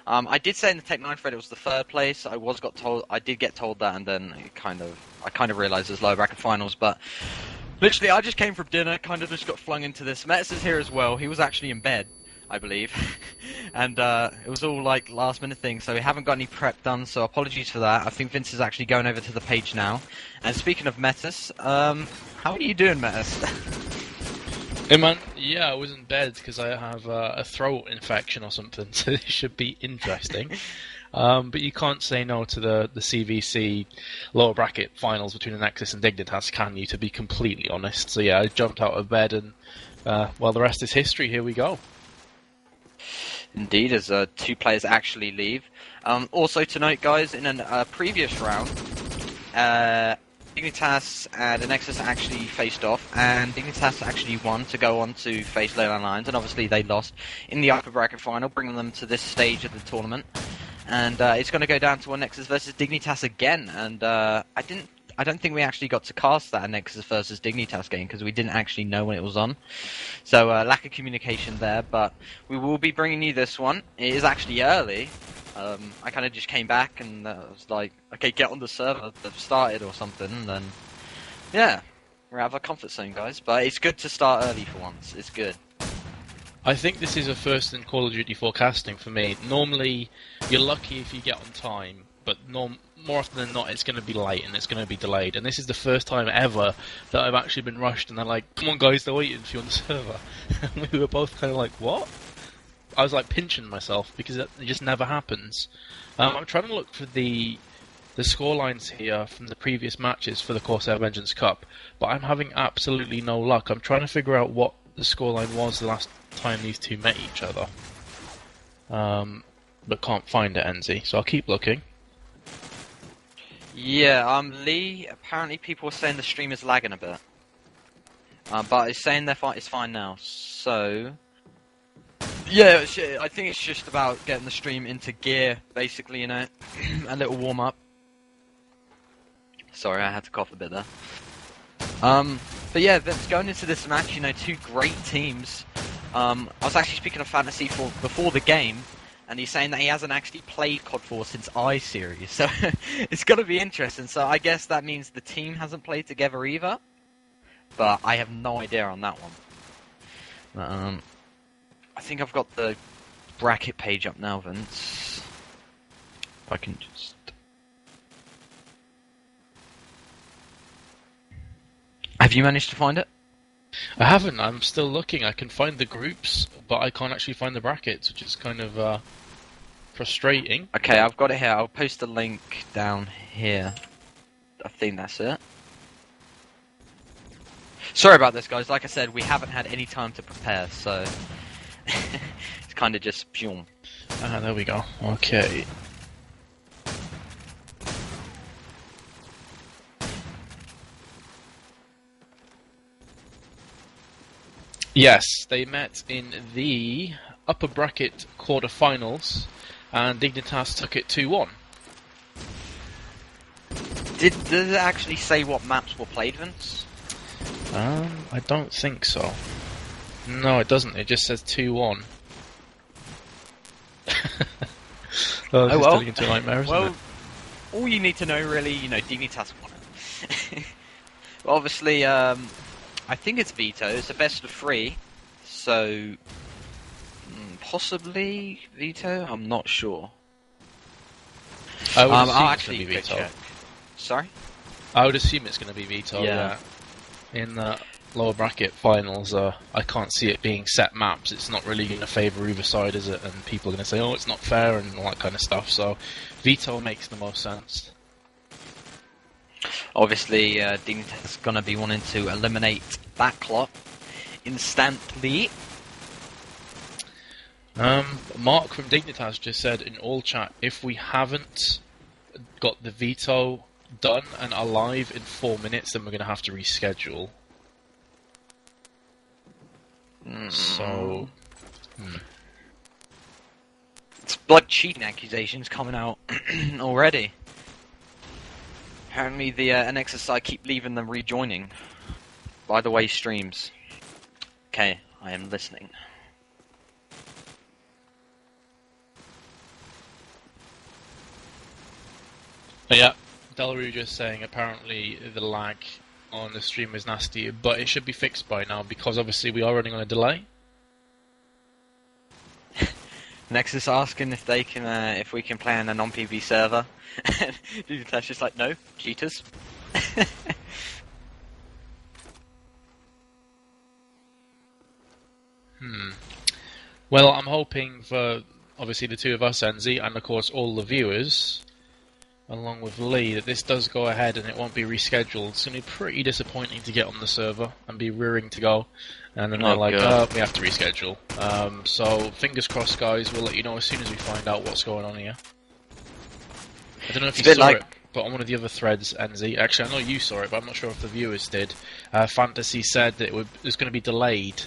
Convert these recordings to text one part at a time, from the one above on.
I did say in the Tech 9 thread it was the third place. I did get told that, and then I kind of realised it was lower bracket finals. But literally, I just came from dinner, kind of just got flung into this. Metis is here as well. He was actually in bed, I believe, and it was all like last minute things. So we haven't got any prep done. So apologies for that. I think Vince is actually going over to the page now. And speaking of Metis, how are you doing, Metis? Hey man, yeah, I was in bed because I have a throat infection or something, so it should be interesting. But you can't say no to the CVC lower bracket finals between Anexis and Dignitas, can you, to be completely honest? So yeah, I jumped out of bed and, well, the rest is history, here we go. Indeed, as two players actually leave. Also to note, guys, in a previous round, Dignitas and Anexis actually faced off, and Dignitas actually won to go on to face Leyland Lions, and obviously they lost in the upper bracket final, bringing them to this stage of the tournament. And it's going to go down to Anexis versus Dignitas again, and I don't think we actually got to cast that Anexis versus Dignitas game because we didn't actually know when it was on. So lack of communication there, but we will be bringing you this one. It is actually early. I kind of just came back and was like, okay, get on the server, they've started or something, and then, yeah, we're out of our comfort zone, guys. But it's good to start early for once. It's good. I think this is a first in Call of Duty forecasting for me. Normally, you're lucky if you get on time, but more often than not, it's going to be late and it's going to be delayed. And this is the first time ever that I've actually been rushed, and they're like, come on guys, they're waiting for you on the server. And we were both kind of like, what? I was like pinching myself because it just never happens. I'm trying to look for the scorelines here from the previous matches for the Corsair Vengeance Cup, but I'm having absolutely no luck. I'm trying to figure out what the scoreline was the last time these two met each other, but can't find it, NZ. So I'll keep looking. Yeah, Lee. Apparently, people are saying the stream is lagging a bit, but it's saying it's fine now. So. Yeah, I think it's just about getting the stream into gear, basically, you know, a little warm up. Sorry, I had to cough a bit there. But yeah, Vince, going into this match, you know, two great teams. I was actually speaking of Fantasy before the game, and he's saying that he hasn't actually played COD4 since I-Series, so it's going to be interesting. So I guess that means the team hasn't played together either, but I have no idea on that one. I think I've got the bracket page up now, Vince. If I can just... Have you managed to find it? I haven't. I'm still looking. I can find the groups, but I can't actually find the brackets, which is kind of frustrating. Okay, I've got it here. I'll post a link down here. I think that's it. Sorry about this, guys. Like I said, we haven't had any time to prepare, so... it's kind of just boom. There we go. Okay. Yes, they met in the upper bracket quarterfinals, and Dignitas took it 2-1. Does it actually say what maps were played, Vince? I don't think so. No, it doesn't. It just says 2-1. Oh, this is turning into a nightmare, isn't it? All you need to know, really, you know, Dignitas won it. Well, obviously, I think it's veto. It's a best of 3, so possibly veto. I'm not sure. I would I'll assume actually it's going to be veto. check. Sorry? I would assume it's going to be veto. Yeah. In the lower bracket finals, I can't see it being set maps. It's not really going to favour either side, is it? And people are going to say, oh, it's not fair and all that kind of stuff. So veto makes the most sense. Obviously, Dignitas is going to be wanting to eliminate Backlot instantly. Mark from Dignitas just said in all chat, if we haven't got the veto done and alive in 4 minutes, then we're going to have to reschedule. So... It's blood cheating accusations coming out already. Apparently the Anexis side keep leaving them rejoining. By the way, streams. Okay, I am listening. Yeah, Delru just saying apparently the lag on the stream is nasty, but it should be fixed by now because obviously we are running on a delay. Nexus asking if they can, if we can play on a non-PB server, and Dignitas just like, no, cheaters. Well, I'm hoping for obviously the two of us, NZ, and of course all the viewers, along with Lee, that this does go ahead and it won't be rescheduled. It's going to be pretty disappointing to get on the server and be rearing to go, and then they're like, oh, we have to reschedule. So, fingers crossed, guys, we'll let you know as soon as we find out what's going on here. I don't know if you saw it, but on one of the other threads, NZ, actually I know you saw it, but I'm not sure if the viewers did, Fantasy said that it was going to be delayed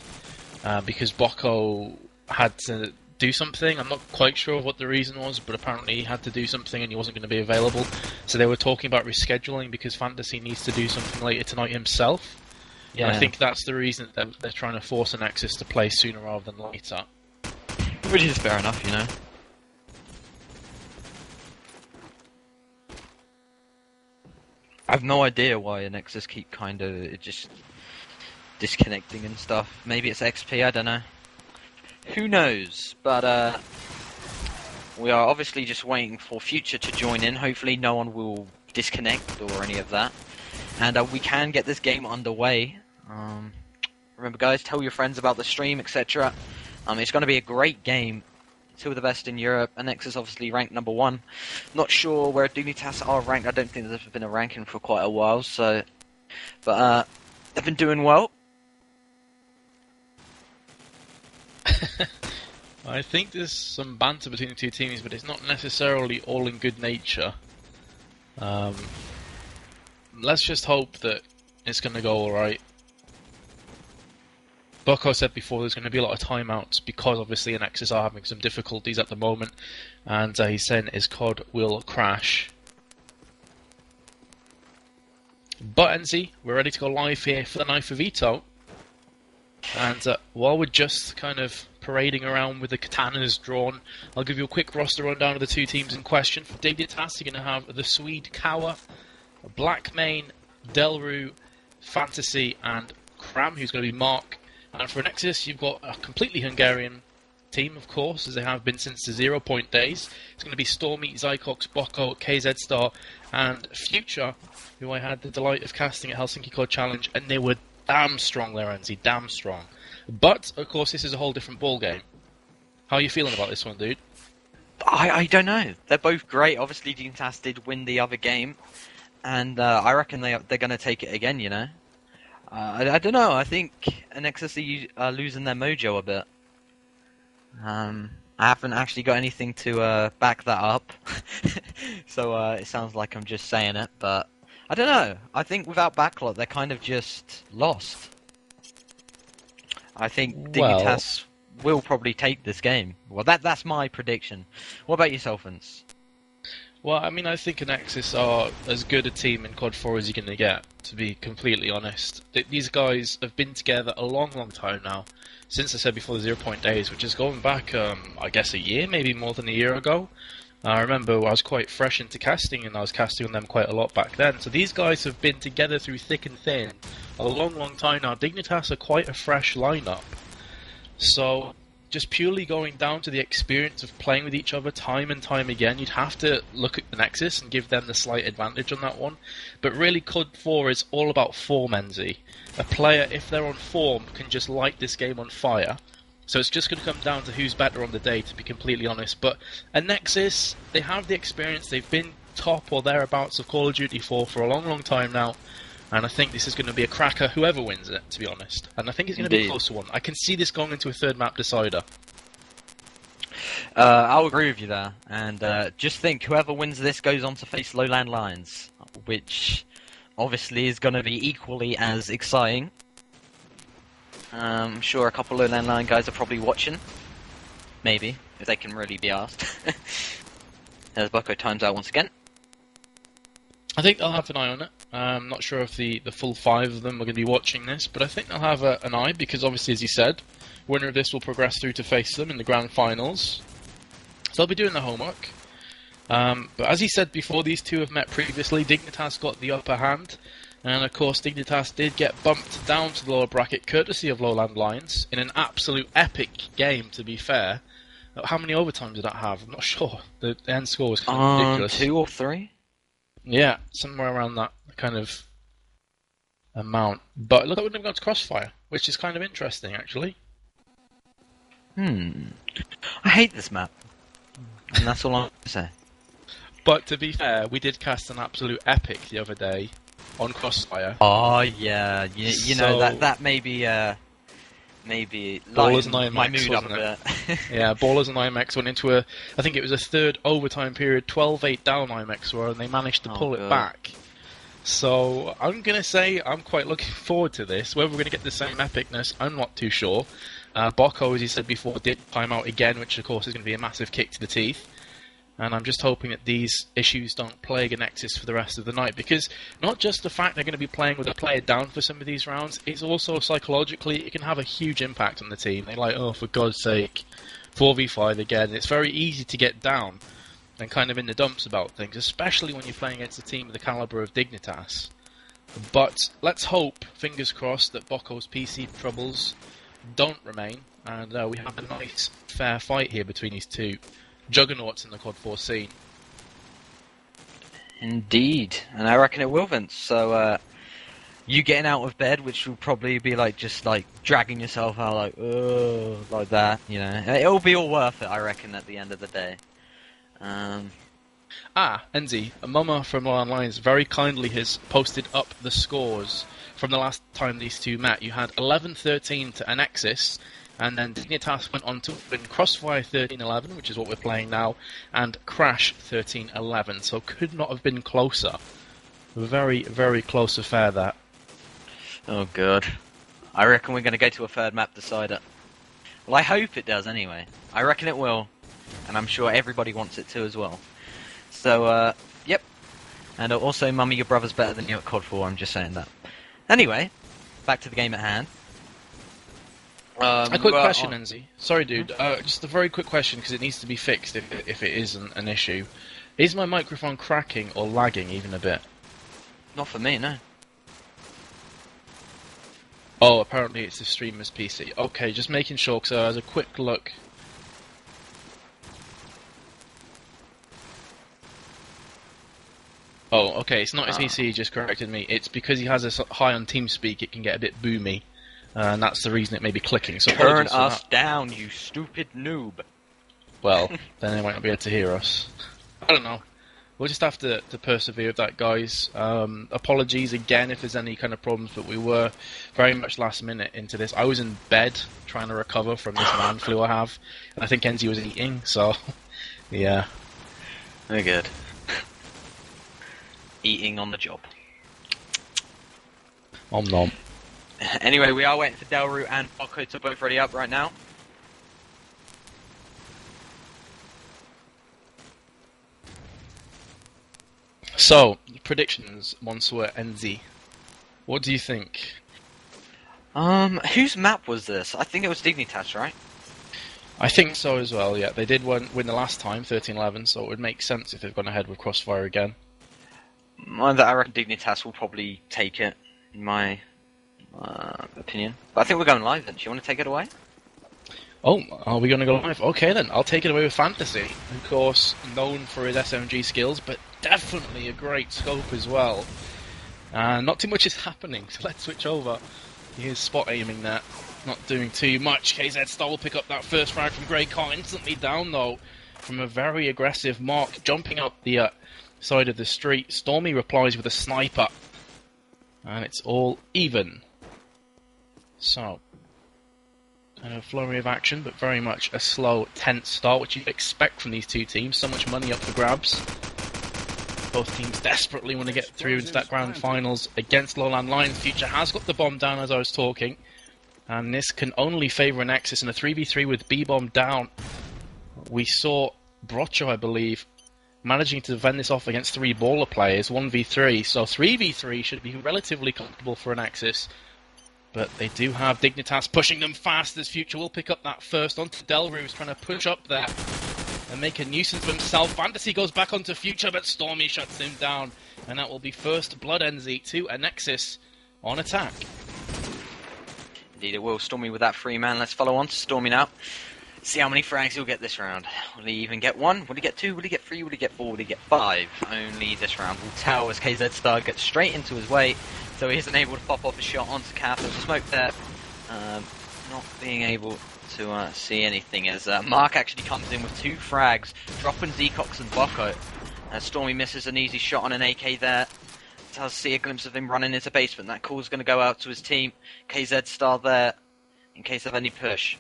because Bocco had to do something. I'm not quite sure what the reason was, but apparently he had to do something and he wasn't going to be available. So they were talking about rescheduling because Fantasy needs to do something later tonight himself. Yeah. And I think that's the reason that they're trying to force Anexis to play sooner rather than later. Which is fair enough, you know. I have no idea why Anexis keep kind of just disconnecting and stuff. Maybe it's XP, I don't know. Who knows? But we are obviously just waiting for Future to join in. Hopefully no one will disconnect or any of that. And we can get this game underway. Remember guys, tell your friends about the stream, etc. It's going to be a great game. Two of the best in Europe. Anexis obviously ranked number 1. Not sure where Dignitas are ranked. I don't think there's been a ranking for quite a while. So, but they've been doing well. I think there's some banter between the two teams, but it's not necessarily all in good nature. Let's just hope that it's going to go alright. Bocco said before there's going to be a lot of timeouts because obviously Anexis are having some difficulties at the moment, and he's saying his COD will crash. But NZ, we're ready to go live here for the Knife of Ito. And while we're just kind of parading around with the katanas drawn, I'll give you a quick roster rundown of the two teams in question. For Dignitas, you're going to have the Swede Kawa, Blackmane, Delru, Fantasy, and Kram, who's going to be Mark. And for Anexis, you've got a completely Hungarian team, of course, as they have been since the 0 Point days. It's going to be Stormy, Zycox, Bocco, KZ Star, and Future, who I had the delight of casting at Helsinki COD Challenge, and they were damn strong there, Enzi, damn strong. But, of course, this is a whole different ballgame. How are you feeling about this one, dude? I don't know. They're both great. Obviously, Dignitas did win the other game, and I reckon they're going to take it again, you know? I don't know. I think Anexis are losing their mojo a bit. I haven't actually got anything to back that up, so it sounds like I'm just saying it, but I don't know. I think without Backlot, they're kind of just lost. I think Dignitas will probably take this game. Well, that's my prediction. What about yourself, Vince? Well, I mean, I think Anexis are as good a team in COD4 as you're going to get, to be completely honest. These guys have been together a long, long time now. Since I said before the 0 Point days, which is going back, I guess a year, maybe more than a year ago. I remember I was quite fresh into casting, and I was casting on them quite a lot back then. So these guys have been together through thick and thin a long, long time now. Dignitas are quite a fresh lineup. So just purely going down to the experience of playing with each other time and time again, you'd have to look at the Nexus and give them the slight advantage on that one. But really, COD4 is all about form, Enzi. A player, if they're on form, can just light this game on fire. So it's just going to come down to who's better on the day, to be completely honest. But Anexis, they have the experience. They've been top or thereabouts of Call of Duty 4 for a long, long time now. And I think this is going to be a cracker, whoever wins it, to be honest. And I think it's going to be a closer one. I can see this going into a third map decider. I'll agree with you there. And just think, whoever wins this goes on to face Lowland Lions, which obviously is going to be equally as exciting. I'm sure a couple of Lowland Lion guys are probably watching. Maybe, if they can really be asked. There's Bucko times out once again. I think they'll have an eye on it. I'm not sure if the full 5 of them are going to be watching this, but I think they'll have an eye, because obviously, as you said, winner of this will progress through to face them in the grand finals. So they'll be doing their homework. But as he said before, these two have met previously. Dignitas got the upper hand, and of course Dignitas did get bumped down to the lower bracket courtesy of Lowland Lions in an absolute epic game, to be fair. How many overtimes did that have? I'm not sure. The end score was kind of ridiculous. 2 or 3? Yeah, somewhere around that kind of amount. But look, I wouldn't have gone to Crossfire, which is kind of interesting, actually. I hate this map. And that's all I have to say. But to be fair, we did cast an absolute epic the other day on Crossfire. Oh, yeah. You know, that maybe Ballers and lightened my IMX, mood up a wasn't bit. Yeah, Ballers and IMX went into I think it was a third overtime period, 12-8 down IMX were, and they managed to pull it back. So I'm going to say I'm quite looking forward to this. Whether we're going to get the same epicness, I'm not too sure. Bocco, as he said before, did time out again, which of course is going to be a massive kick to the teeth. And I'm just hoping that these issues don't plague Anexis for the rest of the night, because not just the fact they're going to be playing with a player down for some of these rounds, it's also psychologically, it can have a huge impact on the team. They're like, oh, for God's sake, 4v5 again. It's very easy to get down and kind of in the dumps about things, especially when you're playing against a team of the calibre of Dignitas. But let's hope, fingers crossed, that Bocco's PC troubles don't remain, and we have a nice, fair fight here between these two juggernauts in the COD4 scene. Indeed, and I reckon it will, Vince. So, you getting out of bed, which will probably be like just like dragging yourself out, like like that. You know, it'll be all worth it, I reckon, at the end of the day. Enzi, Mama from Lowland Lions very kindly has posted up the scores from the last time these two met. You had 11-13 to Anexis, and then Dignitas went on to win Crossfire 13-11, which is what we're playing now, and Crash 13-11, so could not have been closer. Very, very close affair, that. Oh, God. I reckon we're going to go to a third map decider. Well, I hope it does, anyway. I reckon it will, and I'm sure everybody wants it to as well. So, yep. And also, Mummy, your brother's better than you at COD4, I'm just saying that. Anyway, back to the game at hand. A quick question, Enzi. Sorry, dude. Just a very quick question, because it needs to be fixed if it isn't an issue. Is my microphone cracking or lagging even a bit? Not for me, no. Oh, apparently it's the streamer's PC. Okay, just making sure, because as a quick look... Oh, okay, it's not his PC, he just corrected me. It's because he has a high on TeamSpeak, it can get a bit boomy. And that's the reason it may be clicking. So turn us down, you stupid noob. Well, then they might not be able to hear us. I don't know. We'll just have to persevere with that, guys. Apologies again if there's any kind of problems, but we were very much last minute into this. I was in bed trying to recover from this man flu I have, and I think Enzi was eating, so yeah. Very good. Eating on the job. Om nom. Anyway, we are waiting for Delru and Bocco to both ready up right now. So, predictions, Monsieur Enzi. What do you think? Whose map was this? I think it was Dignitas, right? I think so as well, yeah. They did win the last time, 13-11, so it would make sense if they've gone ahead with Crossfire again. I reckon Dignitas will probably take it, in my opinion. But I think we're going live then. Do you want to take it away? Oh, are we going to go live? Okay then, I'll take it away with Fantasy. Of course, known for his SMG skills, but definitely a great scope as well. Not too much is happening, so let's switch over. He is spot aiming that. Not doing too much. KZ Star will pick up that first frag from Grey Car. Instantly down though, from a very aggressive Mark, jumping up the side of the street. Stormy replies with a sniper. And it's all even. So, kind of flurry of action, but very much a slow, tense start, which you'd expect from these two teams. So much money up for grabs. Both teams desperately want to get through into that grand finals against Lowland Lions. Future has got the bomb down as I was talking. And this can only favour Anexis in a 3v3 with B-bomb down. We saw Brocho, I believe, managing to defend this off against 3 baller players, 1v3. So 3v3 should be relatively comfortable for Anexis. But they do have Dignitas pushing them fast as Future will pick up that first onto Delru, who's trying to push up there. and make a nuisance of himself. Fantasy goes back onto Future, but Stormy shuts him down. And that will be first blood NZ to Anexis on attack. Indeed it will. Stormy with that free man. Let's follow on to Stormy now. See how many frags he'll get this round. Will he even get 1? Will he get 2? Will he get 3? Will he get 4? Will he get 5? Only this round will tell as KZ Star gets straight into his way. So he isn't able to pop off a shot onto Calf. There's a smoke there. Not being able to see anything as Mark actually comes in with 2 frags, dropping Zecox and Bocco. Stormy misses an easy shot on an AK there. Does see a glimpse of him running into basement. That call's going to go out to his team. KZ Star there in case of any push.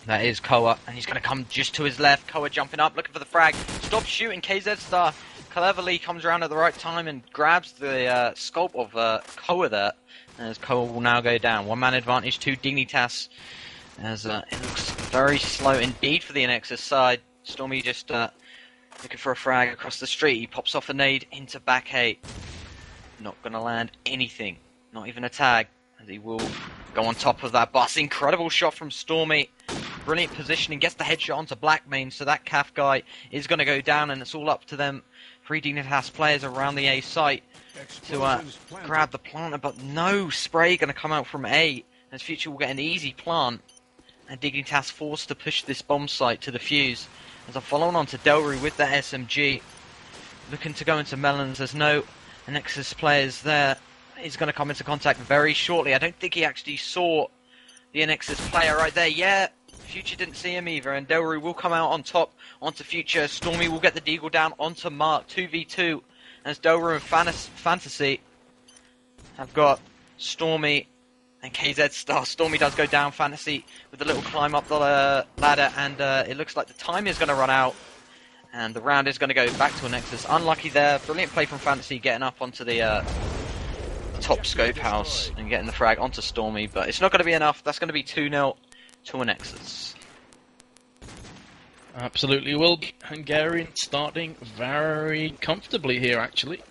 That is Koa, and he's going to come just to his left. Koa jumping up, looking for the frag. Stop shooting. KZ Star cleverly comes around at the right time and grabs the sculpt of Koa there. As Koa will now go down. 1-man advantage to Dignitas. As it looks very slow indeed for the Anexis side. Stormy just looking for a frag across the street. He pops off a nade into back 8. Not going to land anything. Not even a tag. As he will go on top of that bus. Incredible shot from Stormy. Brilliant positioning. Gets the headshot onto Blackmane. So that Calf guy is going to go down. And it's all up to them 3 Dignitas players around the A site to grab the planter. But no spray going to come out from A. As Future will get an easy plant. And Dignitas forced to push this bomb site to the fuse. As I'm following on to Delry with that SMG. Looking to go into Melons. There's no Anexis players there. He's going to come into contact very shortly. I don't think he actually saw the Anexis player right there. Yeah, Future didn't see him either. And Delry will come out on top onto Future. Stormy will get the deagle down onto Mark. 2v2. As Delry and Fantasy have got Stormy and KZ Star. Stormy does go down. Fantasy with a little climb up the ladder, and it looks like the time is going to run out, and the round is going to go back to Anexis. Unlucky there. Brilliant play from Fantasy, getting up onto the top scope house and getting the frag onto Stormy, but it's not going to be enough. That's going to be 2-0 to Anexis. Absolutely will be. Hungarian starting very comfortably here, actually.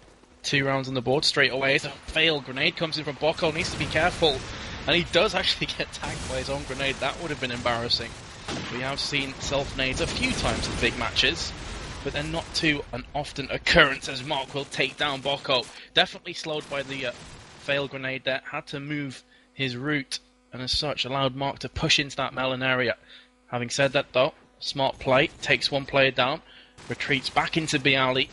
2 rounds on the board straight away. It's a failed grenade comes in from Bocco. Needs to be careful. And he does actually get tagged by his own grenade. That would have been embarrassing. We have seen self-nades a few times in big matches, but they're not too an often occurrence as Mark will take down Bocco. Definitely slowed by the failed grenade there. Had to move his route, and as such allowed Mark to push into that melon area. Having said that though, smart play. Takes 1 player down. Retreats back into B alley,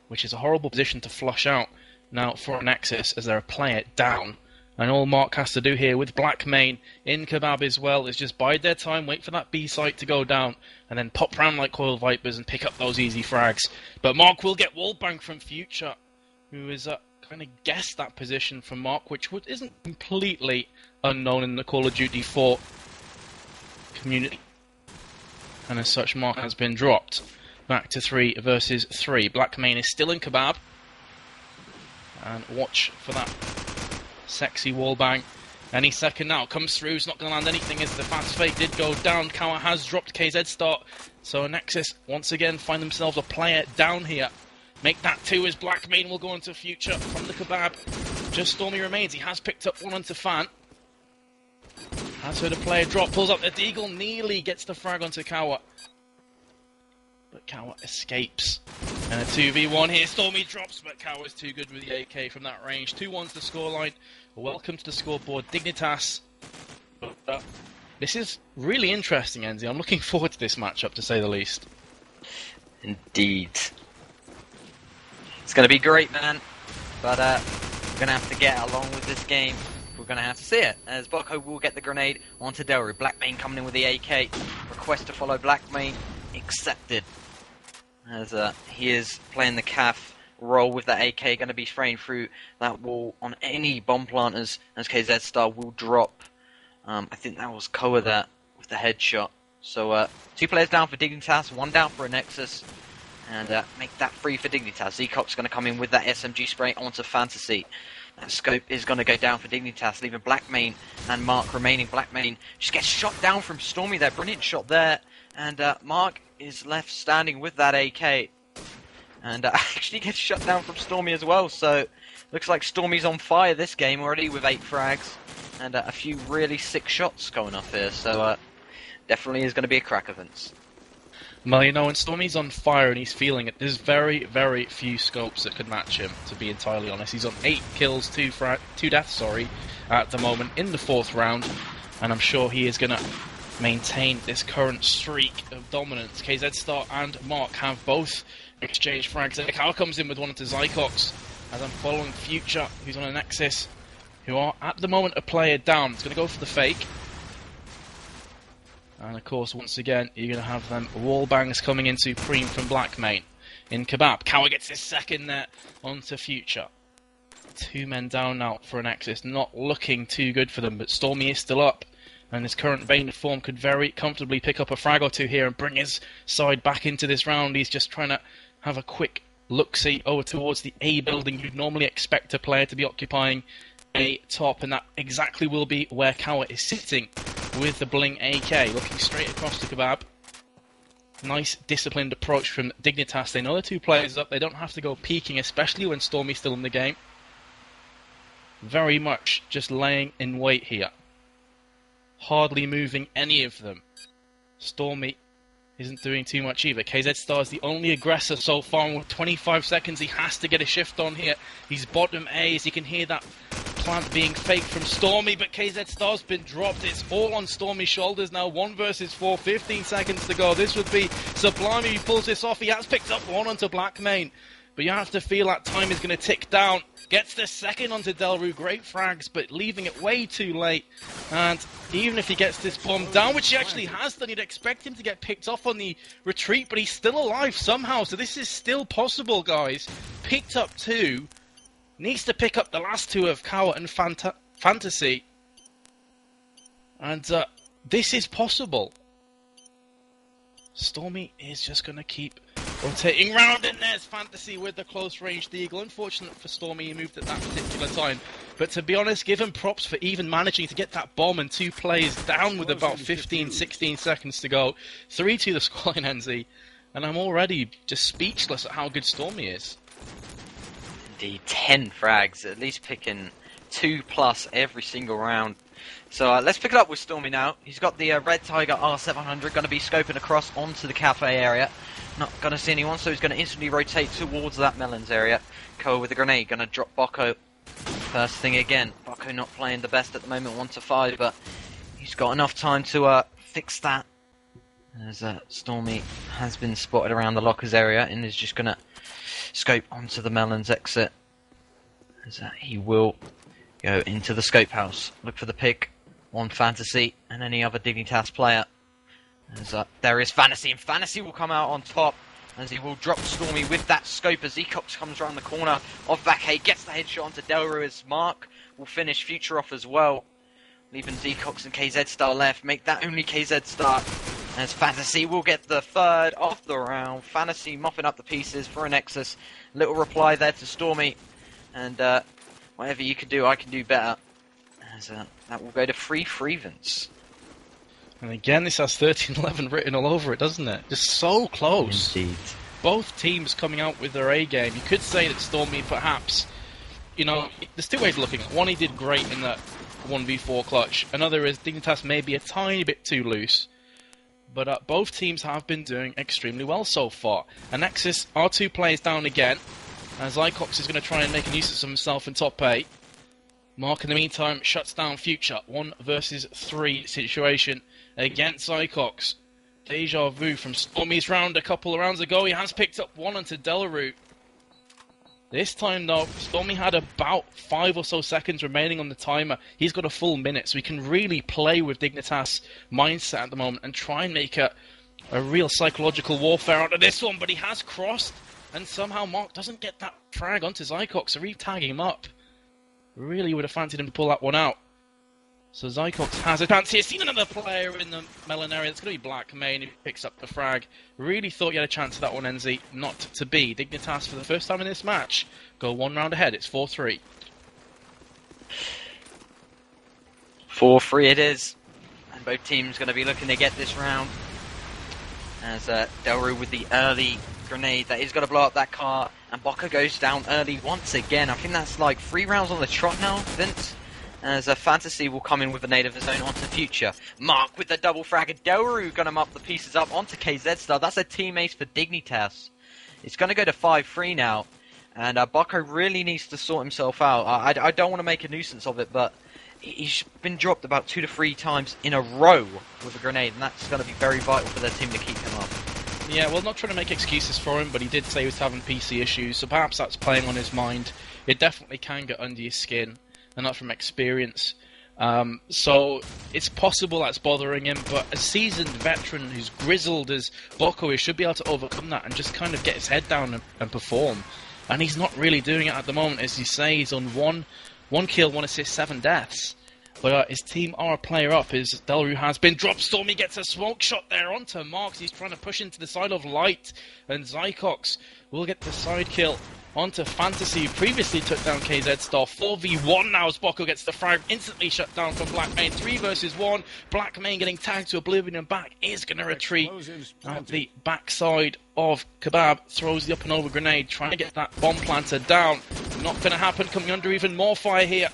which is a horrible position to flush out now for Anexis as they're a player down. And all Mark has to do here with Blackmane in Kebab as well is just bide their time, wait for that B site to go down, and then pop round like Coil Vipers and pick up those easy frags. But Mark will get wallbang from Future, who is kind of guessed that position from Mark, which isn't completely unknown in the Call of Duty 4 community. And as such, Mark has been dropped back to 3 versus 3. Blackmane is still in Kebab. And watch for that sexy wallbang. Any second now. Comes through. It's not going to land anything as the fast fate did go down. Kawa has dropped KZ Start. So Anexis once again find themselves a player down here. Make that 2 as Blackmane will go into Future from the Kebab. Just Stormy remains. He has picked up 1 onto Fan. Has heard a player drop. Pulls up the Deagle. Nearly gets the frag onto Kawa. But Kawa escapes. And a 2v1 here. Stormy drops, but Kawa's too good with the AK from that range. 2-1's the scoreline. Welcome to the scoreboard, Dignitas. This is really interesting, Enzi. I'm looking forward to this matchup, to say the least. Indeed. It's going to be great, man. But we're going to have to get along with this game. We're going to have to see it. As Bocco will get the grenade onto Delry. Blackmane coming in with the AK. Request to follow Blackmane accepted. As he is playing the CAF role with that AK, going to be spraying through that wall on any bomb planters as KZ Star will drop. I think that was Koa there with the headshot. So 2 players down for Dignitas, 1 down for Anexis, and make that 3 for Dignitas. Zecock's going to come in with that SMG spray onto Fantasy. That scope is going to go down for Dignitas, leaving Blackmane and Mark remaining. Blackmane just gets shot down from Stormy there. Brilliant shot there. And Mark is left standing with that AK. And actually gets shut down from Stormy as well. So looks like Stormy's on fire this game already with 8 frags. And a few really sick shots going off here. So definitely is going to be a cracker, Vince. Well, you know, when Stormy's on fire and he's feeling it, there's very, very few scopes that could match him, to be entirely honest. He's on 8 kills, 2 deaths, at the moment in the 4th round, and I'm sure he is going to maintain this current streak of dominance. KZ Star and Mark have both exchanged frags. Cal comes in with one into Zycox, as I'm following Future, who's on Anexis, who are at the moment a player down. It's going to go for the fake. And of course, once again, you're going to have them wall bangs coming in Supreme from Blackmane. In Kebab, Kawa gets his second there onto Future. 2 men down now for Anexis, not looking too good for them, but Stormy is still up. And his current vein of form could very comfortably pick up a frag or 2 here and bring his side back into this round. He's just trying to have a quick look-see over towards the A building you'd normally expect a player to be occupying A top, and that exactly will be where Kawa is sitting with the Bling AK, looking straight across to Kebab. Nice disciplined approach from Dignitas. They know the 2 players up, they don't have to go peeking, especially when Stormy's still in the game. Very much just laying in wait here. Hardly moving any of them. Stormy isn't doing too much either. KZ Star is the only aggressor so far, and with 25 seconds he has to get a shift on here. He's bottom A, as you can hear that plant being faked from Stormy, but KZ Star's been dropped. It's all on Stormy's shoulders now. 1 versus 4, 15 seconds to go. This would be sublime if he pulls this off. He has picked up 1 onto Blackmane, but you have to feel that time is going to tick down. Gets the second onto Delru. Great frags, but leaving it way too late. And even if he gets this bomb down, which he actually has done, you'd expect him to get picked off on the retreat, but he's still alive somehow. So this is still possible, guys. Picked up 2. Needs to pick up the last 2 of Kawa and Fantasy. And this is possible. Stormy is just going to keep rotating round, and there's Fantasy with the close-range Deagle. Unfortunate for Stormy, he moved at that particular time. But to be honest, give him props for even managing to get that bomb and 2 players down with about 15, 16 seconds to go. 3-2 the scoreline, NZ. And I'm already just speechless at how good Stormy is. Indeed, 10 frags, at least picking 2+ every single round. So let's pick it up with Stormy now. He's got the Red Tiger R700, going to be scoping across onto the cafe area. Not going to see anyone, so he's going to instantly rotate towards that melons area. Koa with a grenade, going to drop Bocco. First thing again, Bocco not playing the best at the moment, 1-5, but he's got enough time to fix that. As Stormy has been spotted around the lockers area and is just going to scope onto the melons exit. As he will go into the scope house, look for the pick on Fantasy and any other Dignitas player. As there is Fantasy, and Fantasy will come out on top as he will drop Stormy with that scope as Zecox comes around the corner of Vaque, gets the headshot onto Delru as Mark will finish Future off as well, leaving Zecox and KZ Star left, make that only KZ Star, as Fantasy will get the 3rd of the round. Fantasy mopping up the pieces for Anexis. Little reply there to Stormy, and whatever you can do, I can do better. As that will go to free Vince. And again, this has 13-11 written all over it, doesn't it? Just so close. Indeed. Both teams coming out with their A game. You could say that Stormy perhaps, you know, there's 2 ways of looking at it. One, he did great in that 1v4 clutch. Another is Dignitas may be a tiny bit too loose. But both teams have been doing extremely well so far. Anexis are 2 players down again. And Zycox is going to try and make a nuisance of himself in top 8. Mark, in the meantime, shuts down Future. 1 versus 3 situation against Zycox. Deja vu from Stormy's round a couple of rounds ago. He has picked up 1 onto Delaroot. This time, though, Stormy had about 5 or so seconds remaining on the timer. He's got a full minute, so he can really play with Dignitas' mindset at the moment and try and make a real psychological warfare out of this one. But he has crossed, and somehow Mark doesn't get that frag onto Zycox, so re-tagging him up. Really would have fancied him to pull that one out. So Zycox has a chance here. Seen another player in the melon area. It's going to be Blackmane who picks up the frag. Really thought you had a chance of that one, NZ. Not to be. Dignitas, for the first time in this match, go 1 round ahead. It's 4-3. 4-3 it is. And both teams going to be looking to get this round. As Delru with the early grenade that is going to blow up that car. And Bocca goes down early once again. I think that's like 3 rounds on the trot now, Vince. as a Fantasy will come in with a nade of his own onto Future. Mark with the double frag, and Delru gonna mop the pieces up onto KZ Star. That's a team ace for Dignitas. It's gonna go to 5-3 now, and Bocco really needs to sort himself out. I don't want to make a nuisance of it, but he's been dropped about 2 to 3 times in a row with a grenade, and that's gonna be very vital for their team to keep him up. Yeah, well, not trying to make excuses for him, but he did say he was having PC issues, so perhaps that's playing on his mind. It definitely can get under your skin, and not from experience. So it's possible that's bothering him, but a seasoned veteran who's grizzled as Bocco is should be able to overcome that and just kind of get his head down and perform. And he's not really doing it at the moment. As you say, he's on one kill, 1 assist, 7 deaths. But his team are a player up, as Delru has been dropped. Stormy gets a smoke shot there onto Marks. He's trying to push into the side of Light, and Zycox will get the side kill onto Fantasy, who previously took down KZ Star. 4v1 now as Bocco gets the frag, instantly shut down from Blackmane. 3 versus 1. Blackmane getting tagged to Oblivion and back is going to retreat. At the backside of Kebab, throws the up and over grenade, trying to get that bomb planter down. Not going to happen, coming under even more fire here.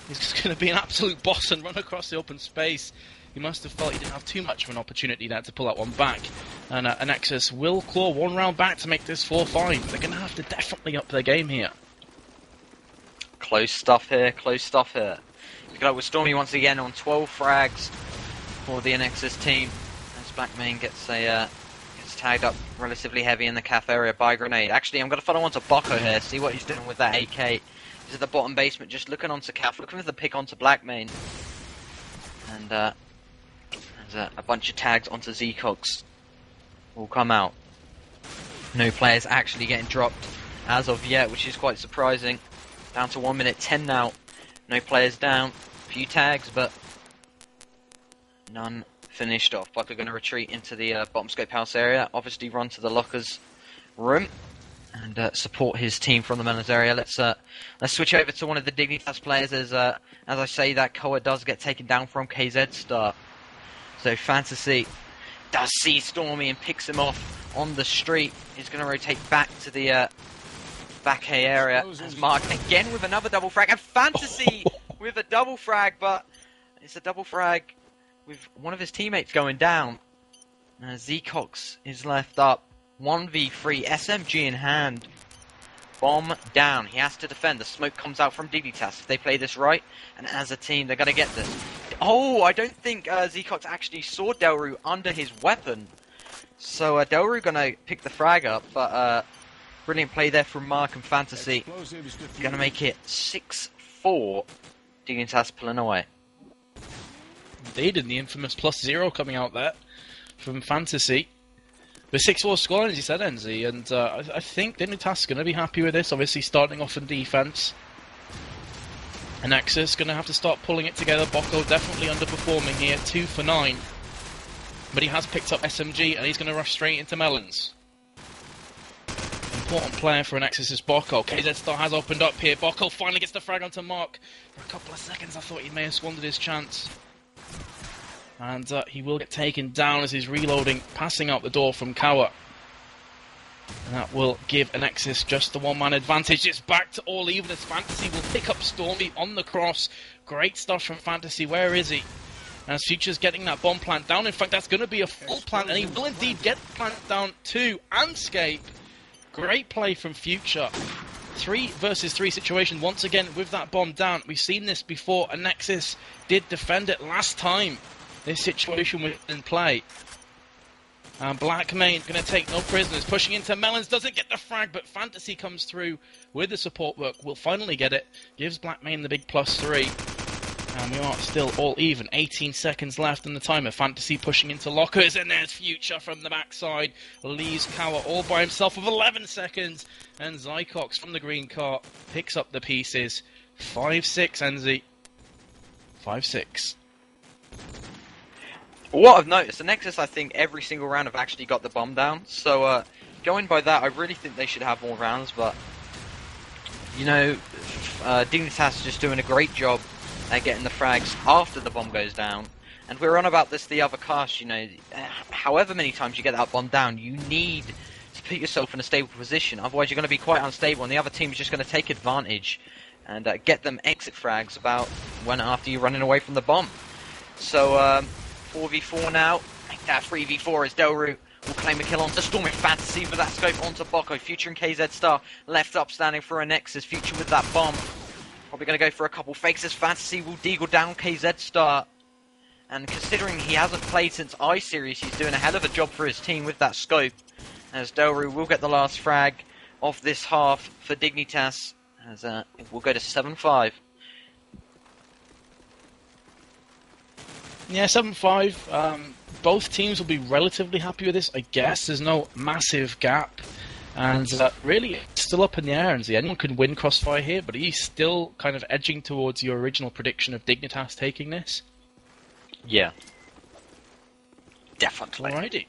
He's just going to be an absolute boss and run across the open space. He must have felt he didn't have too much of an opportunity there to pull that one back. And Anexis will claw 1 round back to make this 4-5. They're going to have to definitely up their game here. Close stuff here, close stuff here. We go with Stormy once again on 12 frags for the Anexis team. As Blackmane gets tagged up relatively heavy in the cafe area by grenade. Actually, I'm going to follow on to Bocco here, see what he's doing with that AK. He's at the bottom basement, just looking onto Calf, looking for the pick onto Blackmane. And there's a bunch of tags onto Zycox will come out. No players actually getting dropped as of yet, which is quite surprising. Down to 1 minute 10 now. No players down. A few tags, but none finished off. Buck are going to retreat into the bottom scope house area. Obviously run to the lockers room and support his team from the melons area. Let's switch over to one of the Dignitas players as I say that Koa does get taken down from KZ Star. So Fantasy does see Stormy and picks him off on the street. He's going to rotate back to the back A area as Mark again with another double frag, and Fantasy with a double frag, but it's a double frag with one of his teammates going down. Zycox is left up. 1v3, SMG in hand. Bomb down. He has to defend. The smoke comes out from Dignitas. If they play this right, and as a team, they're going to get this. Oh, I don't think Zycox actually saw Delru under his weapon. So Delru going to pick the frag up, but brilliant play there from Mark and Fantasy. Going to make it 6-4. Dignitas pulling away. Indeed, and the infamous +0 coming out there from Fantasy. With 6-4 scoreline, as you said, Enzi, and I think Dignitas going to be happy with this, obviously starting off in defense. Anexis going to have to start pulling it together. Bocco definitely underperforming here, 2 for 9. But he has picked up SMG, and he's going to rush straight into melons. Important player for Anexis is Bocco. KZ Star has opened up here. Bocco finally gets the frag onto Mark. For a couple of seconds, I thought he may have squandered his chance. And he will get taken down as he's reloading, passing out the door from Kawa. And that will give Anexis just the 1-man advantage. It's back to all even as Fantasy will pick up Stormy on the cross. Great stuff from Fantasy. Where is he? As Future's getting that bomb plant down. In fact, that's going to be a full plant, and he will indeed get the plant down too. And Scape. Great play from Future. 3 versus 3 situation once again with that bomb down. We've seen this before. Anexis did defend it last time this situation was in play. And Blackmane going to take no prisoners. Pushing into melons. Doesn't get the frag, but Fantasy comes through with the support work. Will finally get it. Gives Blackmane the big +3. And we are still all even. 18 seconds left in the timer. Fantasy pushing into lockers. And there's Future from the backside. Leaves Kawa all by himself with 11 seconds. And Zycox from the green car picks up the pieces. 5-6, Enzi. 5-6. What I've noticed, the Nexus, I think every single round have actually got the bomb down. So going by that, I really think they should have more rounds. But you know, Dignitas is just doing a great job at getting the frags after the bomb goes down. And we were on about this the other cast. You know, however many times you get that bomb down, you need to put yourself in a stable position. Otherwise, you're going to be quite unstable, and the other team is just going to take advantage and get them exit frags about when after you're running away from the bomb. So 4v4 now. Make that 3v4 as Delru will claim a kill onto Stormy Fantasy with that scope onto Boko. Future and KZ Star left up standing for Anexis. Future with that bomb. Probably going to go for a couple fakes as Fantasy will deagle down KZ Star. And considering he hasn't played since I-Series, he's doing a hell of a job for his team with that scope. As Delru will get the last frag of this half for Dignitas. As we'll go to 7-5. Yeah, 7-5. Both teams will be relatively happy with this, I guess. There's no massive gap. And really, it's still up in the air. And anyone can win Crossfire here, but he's still kind of edging towards your original prediction of Dignitas taking this. Yeah. Definitely. Alrighty.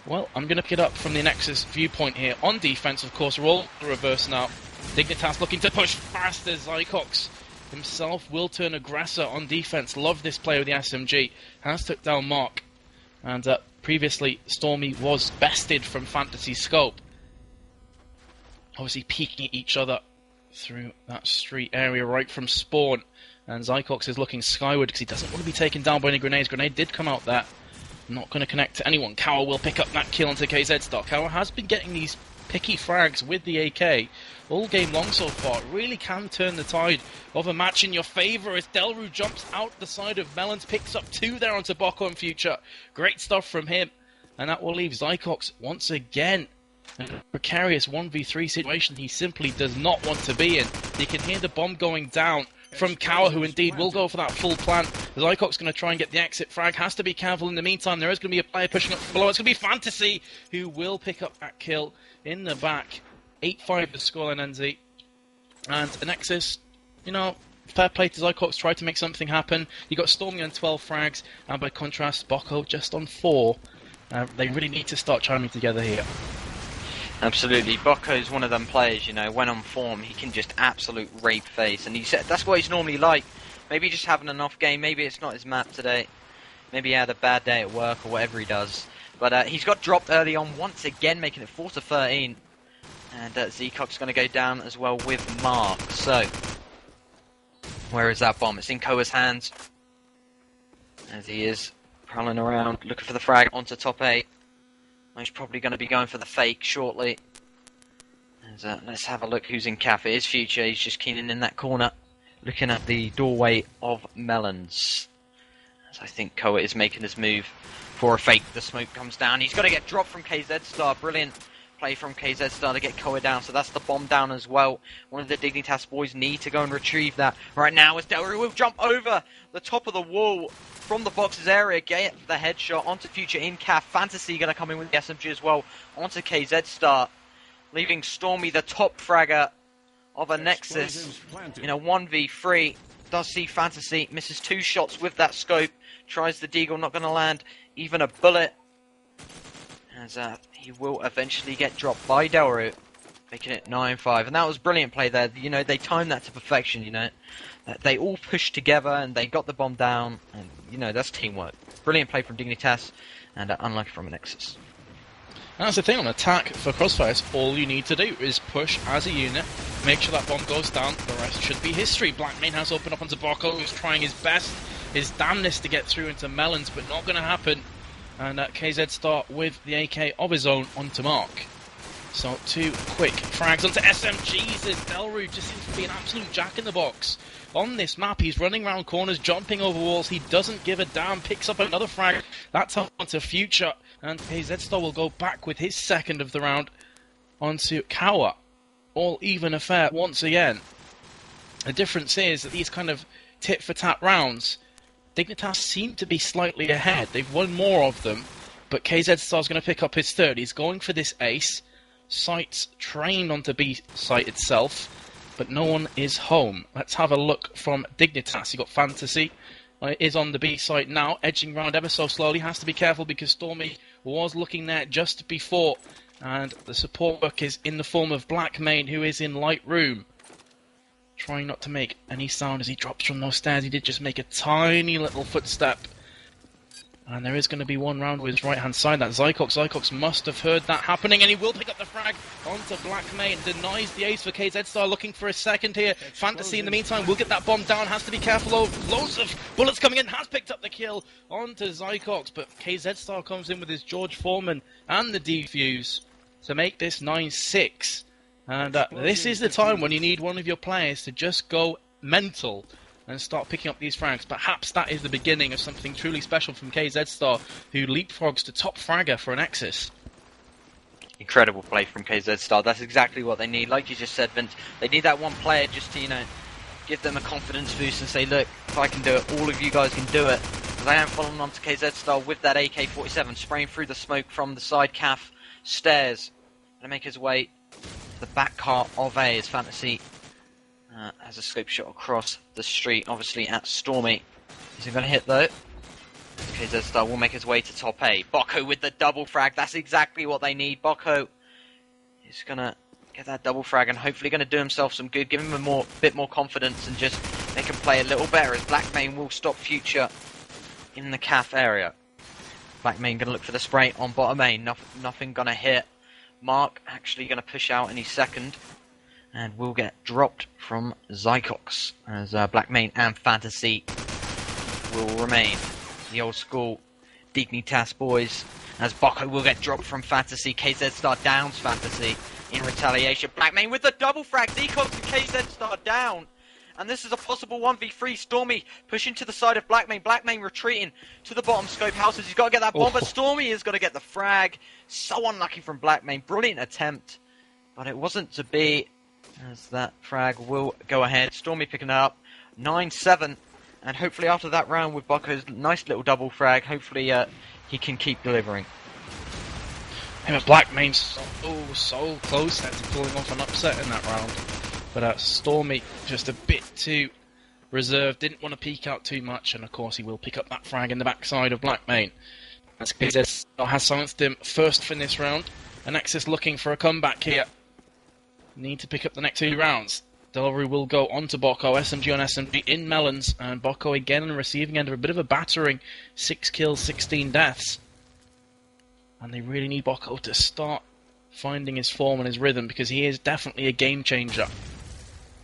Well, I'm going to pick it up from the Anexis viewpoint here. On defense, of course, we're all reverse now. Dignitas looking to push fast as Zycox himself will turn aggressor on defense. Love this play with the SMG. Has took down Mark. And previously, Stormy was bested from Fantasy Scope. Obviously peeking at each other through that street area right from spawn. And Zycox is looking skyward because he doesn't want to be taken down by any grenades. Grenade did come out there. Not going to connect to anyone. Kawa will pick up that kill onto KZ Star. Kawa has been getting these picky frags with the AK all game long so far. It really can turn the tide of a match in your favour as Delru jumps out the side of Melons, picks up 2 there onto Boko and Future. Great stuff from him. And that will leave Zycox once again in a precarious 1v3 situation he simply does not want to be in. You can hear the bomb going down from Kawa, who indeed will go for that full plant. Zycox going to try and get the exit frag. Has to be careful in the meantime. There is going to be a player pushing up from below. It's going to be Fantasy who will pick up that kill in the back. 8-5 the scoreline, NZ. And Anexis, you know, fair play to Zycox, tried to make something happen. You got Stormy on 12 frags, and by contrast, Boko just on 4. They really need to start chiming together here. Absolutely. Boko's one of them players, you know, when on form, he can just absolute rape face. And he said that's what he's normally like. Maybe just having an off game, maybe it's not his map today. Maybe he had a bad day at work or whatever he does. But he's got dropped early on once again, making it 4-13. And Zycox going to go down as well with Mark. So, where is that bomb? It's in Koa's hands. As he is prowling around, looking for the frag onto top 8. He's probably going to be going for the fake shortly. And, let's have a look who's in Cafe. It is Future. He's just keening in that corner, looking at the doorway of Melons. As I think Koa is making his move for a fake. The smoke comes down. He's got to get dropped from KZ Star. Brilliant play from KZ Star to get Koa down. So that's the bomb down as well. One of the Dignitas boys need to go and retrieve that right now as Delru will jump over the top of the wall from the boxes area, get the headshot onto Future in Caf. Fantasy going to come in with the SMG as well onto KZ Star, leaving Stormy the top fragger of Anexis in a 1v3. Does see Fantasy, misses 2 shots with that scope, tries the deagle, not going to land even a bullet. As he will eventually get dropped by Delru, making it 9-5. And that was brilliant play there. You know, they timed that to perfection, you know. They all pushed together and they got the bomb down. And, you know, that's teamwork. Brilliant play from Dignitas and unlucky from Anexis. That's the thing on attack for Crossfire. All you need to do is push as a unit, make sure that bomb goes down. The rest should be history. Blackmane has opened up onto Boko, who's trying his best, his damnness to get through into Melons, but not going to happen. And KZ Star with the AK of his own onto Mark. So 2 quick frags onto SMGs as Delru just seems to be an absolute jack-in-the-box. On this map, he's running around corners, jumping over walls. He doesn't give a damn, picks up another frag. That's up onto Future. And KZ Star will go back with his second of the round onto Kawa. All even affair once again. The difference is that these kind of tit-for-tat rounds, Dignitas seem to be slightly ahead. They've won more of them, but KZ Star's going to pick up his third. He's going for this ace. Sights trained onto B site itself, but no one is home. Let's have a look from Dignitas. You got Fantasy. Is on the B site now, edging round ever so slowly. Has to be careful because Stormy was looking there just before. And the support work is in the form of Blackmane, who is in Light Room. Trying not to make any sound as he drops from those stairs. He did just make a tiny little footstep. And there is going to be one round with his right-hand side. That Zycox must have heard that happening, and he will pick up the frag onto Blackmane. Denies the ace for KZ Star, looking for a second here. Fantasy, in the meantime, will get that bomb down. Has to be careful of loads of bullets coming in. Has picked up the kill onto Zycox, but KZ Star comes in with his George Foreman and the defuse to make this 9-6. And this is the time when you need one of your players to just go mental and start picking up these frags. Perhaps that is the beginning of something truly special from KZ Star, who leapfrogs to top fragger for Anexis. Incredible play from KZ Star. That's exactly what they need. Like you just said, Vince, they need that one player just to, give them a confidence boost and say, look, if I can do it, all of you guys can do it. Because I am following on to KZ Star with that AK-47, spraying through the smoke from the side calf stairs. Going to make his way to the back car of A as Fantasy has a scope shot across the street, obviously at Stormy. Isn't going to hit though. KZ Star will make his way to top A. Bocco with the double frag. That's exactly what they need. Bocco is going to get that double frag and hopefully going to do himself some good, give him a bit more confidence and just make him play a little better as Blackmane will stop Future in the calf area. Blackmane going to look for the spray on bottom A. Nothing going to hit. Mark actually going to push out any second and will get dropped from Zycox as Blackmane and Fantasy will remain. The old school Dignitas boys as Bocco will get dropped from Fantasy. KZ Star downs Fantasy in retaliation. Blackmane with the double frag. Zycox and KZ Star down. And this is a possible 1v3. Stormy pushing to the side of Blackmane. Blackmane retreating to the bottom scope houses. He's got to get that bomb, but Stormy is going to get the frag. So unlucky from Blackmane. Brilliant attempt, but it wasn't to be, as that frag will go ahead. Stormy picking it up. 9-7. And hopefully after that round with Bocco's nice little double frag, hopefully he can keep delivering. Him and Blackmane so close to pulling off an upset in that round. But Stormy just a bit too reserved, didn't want to peek out too much, and of course he will pick up that frag in the backside of Blackmane. As KZ has silenced him first for this round. Anexis looking for a comeback here. Need to pick up the next 2 rounds. Delru will go on to Bocco, SMG on SMG in Melons, and Bocco again on the receiving end of a bit of a battering. 6 kills, 16 deaths. And they really need Bocco to start finding his form and his rhythm, because he is definitely a game changer.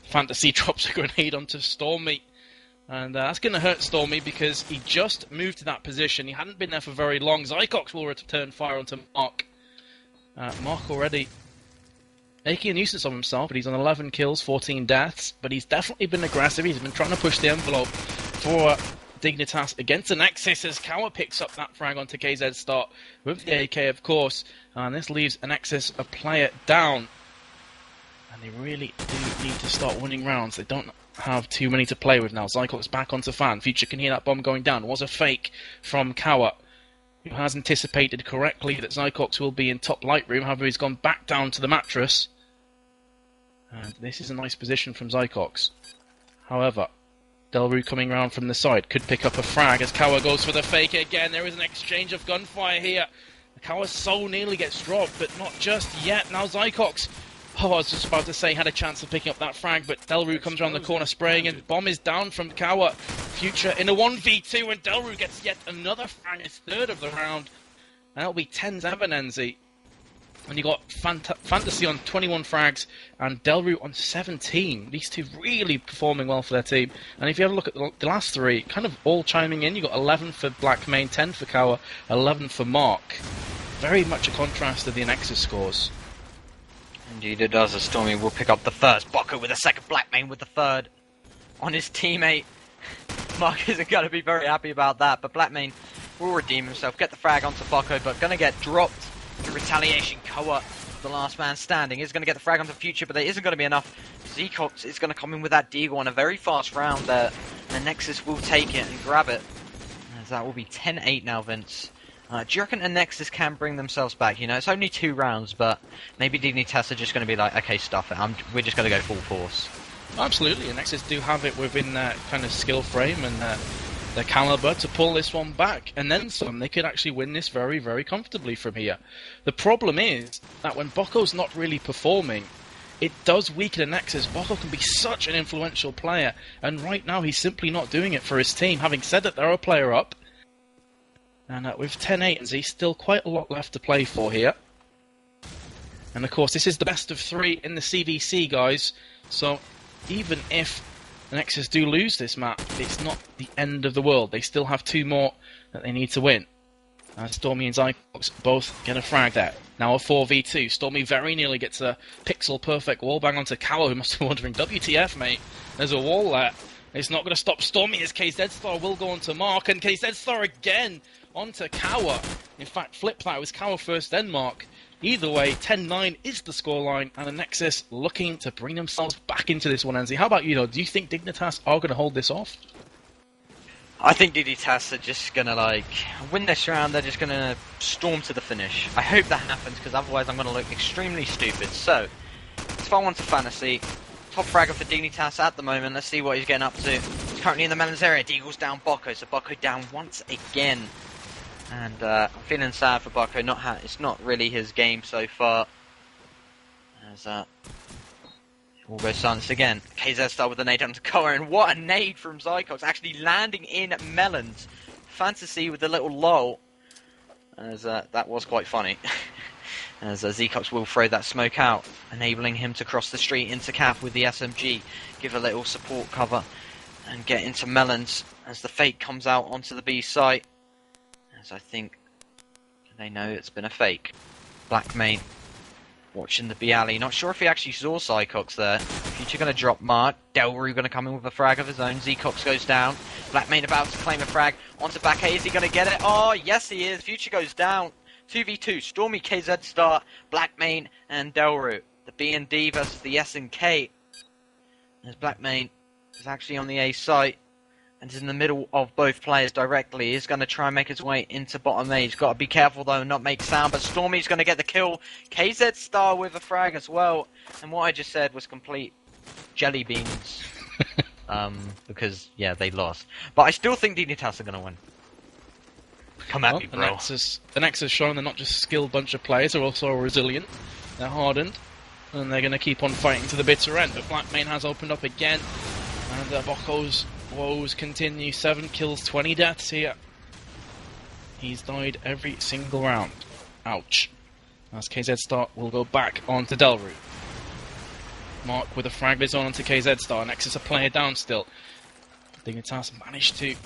Fantasy drops a grenade onto Stormy, and that's going to hurt Stormy because he just moved to that position. He hadn't been there for very long. Zycox will return fire onto Mark. Mark already making a nuisance of himself, but he's on 11 kills, 14 deaths. But he's definitely been aggressive. He's been trying to push the envelope for Dignitas against Anexis as Cower picks up that frag onto KZ Star with the AK, of course. And this leaves Anexis a player down. And they really do need to start winning rounds. They don't have too many to play with now. Zycox back onto Fan. Future can hear that bomb going down. It was a fake from Cower, who has anticipated correctly that Zycox will be in top light room. However, he's gone back down to the mattress. And this is a nice position from Zycox. However, Delru coming round from the side could pick up a frag as Cower goes for the fake again. There is an exchange of gunfire here. Cower so nearly gets dropped, but not just yet. Now Zycox, I was just about to say, had a chance of picking up that frag, but Delru comes around the corner spraying, and bomb is down from Cower. Future in a 1v2, and Delru gets yet another frag, his third of the round. And that'll be 10-7, NZ. And you got Fantasy on 21 frags, and Delru on 17. These two really performing well for their team. And if you have a look at the last 3, kind of all chiming in. You got 11 for Blackmane, 10 for Cower, 11 for Mark. Very much a contrast to the Anexis scores. Indeed it does, as Stormy will pick up the first. Bocco with the second, Blackmane with the third on his teammate. Mark isn't going to be very happy about that, but Blackmane will redeem himself, get the frag onto Bocco, but going to get dropped in retaliation. Koa, the last man standing, is going to get the frag onto Future, but there isn't going to be enough. Zycox is going to come in with that deagle on a very fast round there, and Anexis will take it and grab it. As that will be 10-8 now, Vince. Do you reckon Anexis can bring themselves back? You know, it's only 2 rounds, but maybe Dignitas are just going to be like, okay, stuff it. We're just going to go full force. Absolutely, Anexis do have it within their kind of skill frame and their caliber to pull this one back. And then some, they could actually win this very, very comfortably from here. The problem is that when Bocco's not really performing, it does weaken Anexis. Bocco can be such an influential player, and right now he's simply not doing it for his team. Having said that, they're a player up. And with 10-8 and Z, still quite a lot left to play for here. And of course, this is the best of 3 in the CVC, guys. So even if Anexis do lose this map, it's not the end of the world. They still have 2 more that they need to win. Stormy and Zycox both get a frag there. Now a 4v2. Stormy very nearly gets a pixel-perfect wallbang onto Kawa, who must be wondering, WTF, mate? There's a wall there. It's not going to stop Stormy, as KZ Star will go onto Mark, and KZ Star again onto Kawa. In fact, flip that. It was Kawa first, then Mark. Either way, 10-9 is the scoreline, and Anexis looking to bring themselves back into this one, Enzi. How about you, though? Do you think Dignitas are going to hold this off? I think Dignitas are just going to, win this round. They're just going to storm to the finish. I hope that happens, because otherwise I'm going to look extremely stupid. So, let's fall on to Fantasy. Top fragger for Dignitas at the moment. Let's see what he's getting up to. He's currently in the melons area. Deagle's down Bocco, so Bocco down once again. And I'm feeling sad for Bocco. It's not really his game so far. As all goes silence again. KZ Star with a nade onto Koa, and what a nade from Zycox, actually landing in melons. Fantasy with a little lull. As that was quite funny. As Zycox will throw that smoke out, enabling him to cross the street into Cap with the SMG, give a little support cover, and get into melons as the fake comes out onto the B site. As I think they know it's been a fake. Black main watching the B alley. Not sure if he actually saw Zycox there. Future going to drop Mark. Delru going to come in with a frag of his own. Zycox goes down. Black main about to claim a frag onto back A. Is he going to get it? Oh, yes he is. Future goes down. 2v2, Stormy, KZ Star, Black main, and Delru. The B and D versus the S and K. As Black main is actually on the A site and is in the middle of both players directly. He's going to try and make his way into bottom A. He's got to be careful though and not make sound, but Stormy's going to get the kill. KZ Star with a frag as well. And what I just said was complete jelly beans. Because, yeah, they lost. But I still think Dignitas are going to win. Come at me, bro. Anexis showing they're not just a skilled bunch of players, they're also resilient. They're hardened. And they're going to keep on fighting to the bitter end. But Black main has opened up again. And Bocco's woes continue. 7 kills, 20 deaths here. He's died every single round. Ouch. As KZ Star will go back onto Delru. Mark with a frag of his own onto KZ Star. Anexis a player down still. Dignitas managed to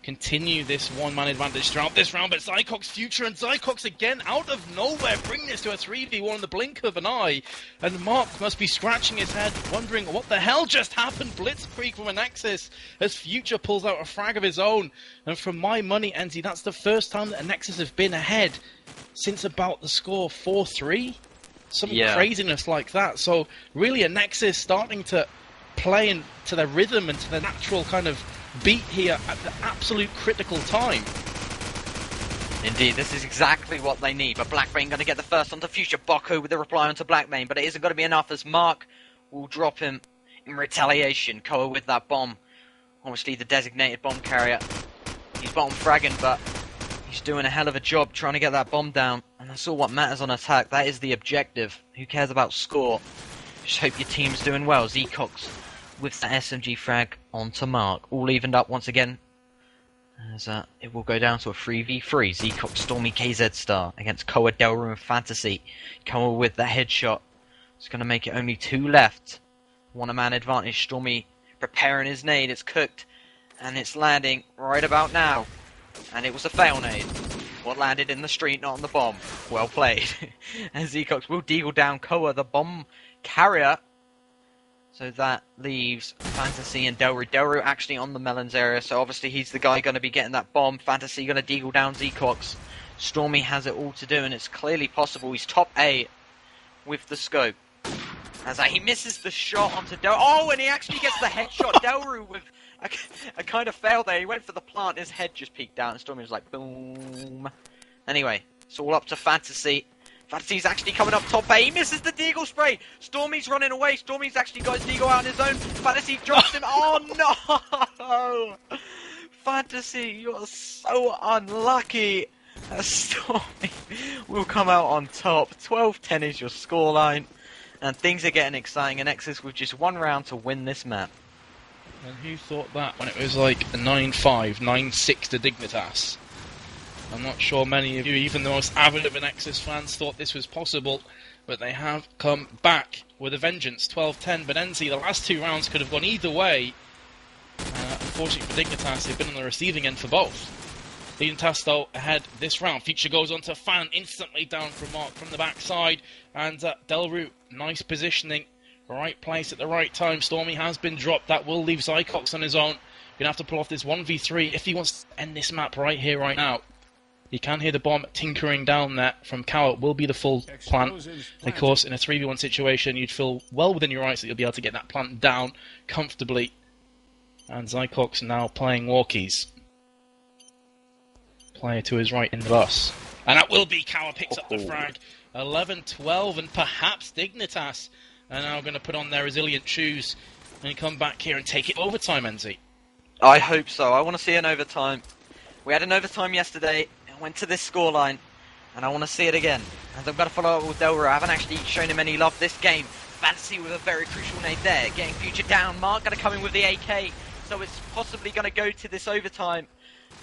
continue this one-man advantage throughout this round, but Zycox Future and Zycox again out of nowhere bring this to a 3v1 in the blink of an eye, and Mark must be scratching his head wondering what the hell just happened. Blitzkrieg from Anexis as Future pulls out a frag of his own, and from my money, Enzi, that's the first time that Anexis have been ahead since about the score 4-3, some craziness like that. So really Anexis starting to play into their rhythm and to their natural kind of beat here at the absolute critical time. Indeed, this is exactly what they need. But Blackmain going to get the first onto Future. Bocco with the reply onto Blackmain, but it isn't going to be enough as Mark will drop him in retaliation. Koa with that bomb. Obviously the designated bomb carrier. He's bottom fragging, but he's doing a hell of a job trying to get that bomb down. And that's all what matters on attack. That is the objective. Who cares about score? Just hope your team's doing well. Zycox with that SMG frag onto Mark. All evened up once again. As it will go down to a 3v3. Zycox, Stormy, KZ Star against Koa, Delru, and Fantasy. Koa with the headshot. It's going to make it only 2 left. 1-man advantage. Stormy preparing his nade. It's cooked. And it's landing right about now. And it was a fail nade. What landed in the street, not on the bomb. Well played. And Zycox will deagle down Koa, the bomb carrier. So that leaves Fantasy and Delru. Delru actually on the melons area, so obviously he's the guy going to be getting that bomb. Fantasy going to deagle down Zycox. Stormy has it all to do, and it's clearly possible. He's top 8 with the scope. As he misses the shot onto Delru. Oh, and he actually gets the headshot. Delru with a kind of fail there. He went for the plant, his head just peeked out, and Stormy was like, boom. Anyway, it's all up to Fantasy. Fantasy's actually coming up top A. He misses the deagle spray. Stormy's running away. Stormy's actually got his deagle out on his own. Fantasy drops him. Oh no! Fantasy, you're so unlucky. Stormy will come out on top. 12-10 is your scoreline. And things are getting exciting. Anexis with just 1 round to win this map. And who thought that when it was like a 9-5, 9-6 to Dignitas? I'm not sure many of you, even the most avid of Anexis fans, thought this was possible, but they have come back with a vengeance. 12-10 Benenzi. The last 2 rounds could have gone either way. Unfortunately for Dignitas, they've been on the receiving end for both. Dignitas, though, ahead this round. Future goes on to Fan, instantly down from Mark from the backside. And Delroot, nice positioning. Right place at the right time. Stormy has been dropped. That will leave Zycox on his own. Going to have to pull off this 1v3 if he wants to end this map right here, right now. You can hear the bomb tinkering down there from Cow. It will be the full plant. Of course, in a 3v1 situation, you'd feel well within your rights that you'll be able to get that plant down comfortably. And Zycox now playing walkies. Player to his right in the bus. And that will be Cow picks up the frag. 11-12, and perhaps Dignitas are now going to put on their resilient shoes and come back here and take it overtime, Enzi. I hope so. I want to see an overtime. We had an overtime yesterday. Went to this scoreline, and I want to see it again. And I've got to follow up with Delra. I haven't actually shown him any love this game. Fantasy with a very crucial nade there. Getting Future down. Mark going to come in with the AK. So it's possibly going to go to this overtime.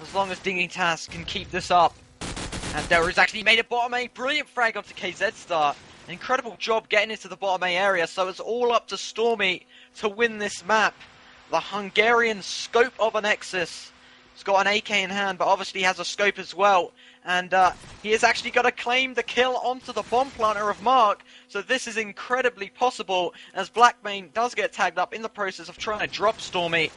As long as Dignitas can keep this up. And Delra's actually made a bottom A. Brilliant frag onto KZ Star. An incredible job getting into the bottom A area. So it's all up to Stormy to win this map. The Hungarian scope of Anexis. He's got an AK in hand, but obviously has a scope as well. And he is actually going to claim the kill onto the bomb planter of Mark. So this is incredibly possible, as Blackmane does get tagged up in the process of trying to drop Stormy.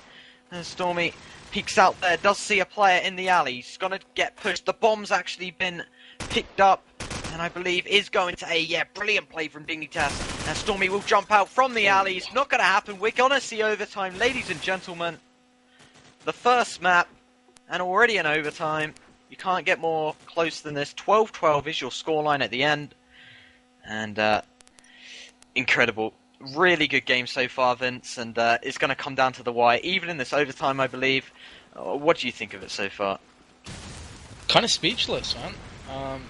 And Stormy peeks out there, does see a player in the alley. He's going to get pushed. The bomb's actually been picked up, and I believe is going to A. Yeah, brilliant play from Dignitas. And Stormy will jump out from the alley. It's not going to happen. We're going to see overtime, ladies and gentlemen. The first map. And already in overtime. You can't get more close than this. 12-12 is your scoreline at the end. And incredible. Really good game so far, Vince. And it's going to come down to the wire. Even in this overtime, I believe. What do you think of it so far? Kind of speechless, man.